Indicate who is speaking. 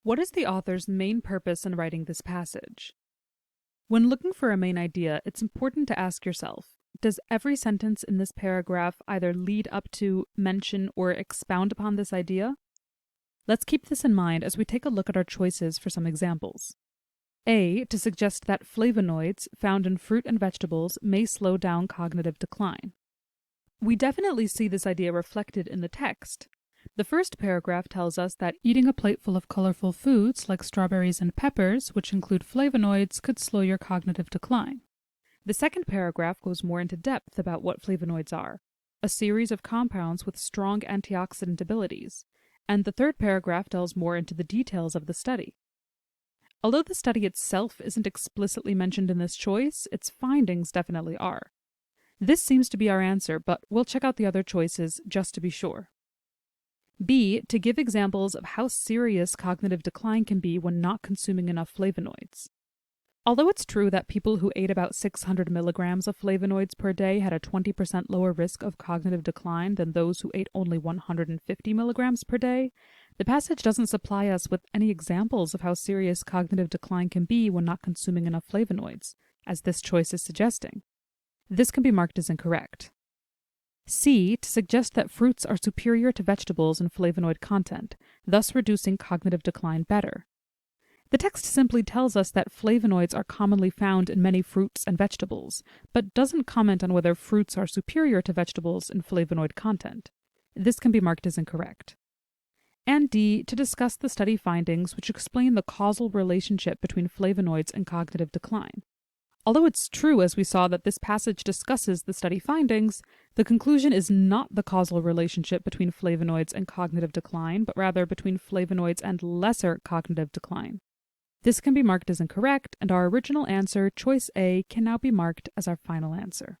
Speaker 1: What is the author's main purpose in writing this passage? When looking for a main idea, it's important to ask yourself, does every sentence in this paragraph either lead up to, mention, or expound upon this idea? Let's keep this in mind as we take a look at our choices for some examples. A, to suggest that flavonoids found in fruit and vegetables may slow down cognitive decline. We definitely see this idea reflected in the text. The first paragraph tells us that eating a plateful of colorful foods like strawberries and peppers, which include flavonoids, could slow your cognitive decline. The second paragraph goes more into depth about what flavonoids are, a series of compounds with strong antioxidant abilities, and the third paragraph delves more into the details of the study. Although the study itself isn't explicitly mentioned in this choice, its findings definitely are. This seems to be our answer, but we'll check out the other choices just to be sure. B, to give examples of how serious cognitive decline can be when not consuming enough flavonoids. Although it's true that people who ate about 600 milligrams of flavonoids per day had a 20% lower risk of cognitive decline than those who ate only 150 milligrams per day, the passage doesn't supply us with any examples of how serious cognitive decline can be when not consuming enough flavonoids, as this choice is suggesting. This can be marked as incorrect. C, to suggest that fruits are superior to vegetables in flavonoid content, thus reducing cognitive decline better. The text simply tells us that flavonoids are commonly found in many fruits and vegetables, but doesn't comment on whether fruits are superior to vegetables in flavonoid content. This can be marked as incorrect. And D, to discuss the study findings which explain the causal relationship between flavonoids and cognitive decline. Although it's true, as we saw, that this passage discusses the study findings, the conclusion is not the causal relationship between flavonoids and cognitive decline, but rather between flavonoids and lesser cognitive decline. This can be marked as incorrect, and our original answer, choice A, can now be marked as our final answer.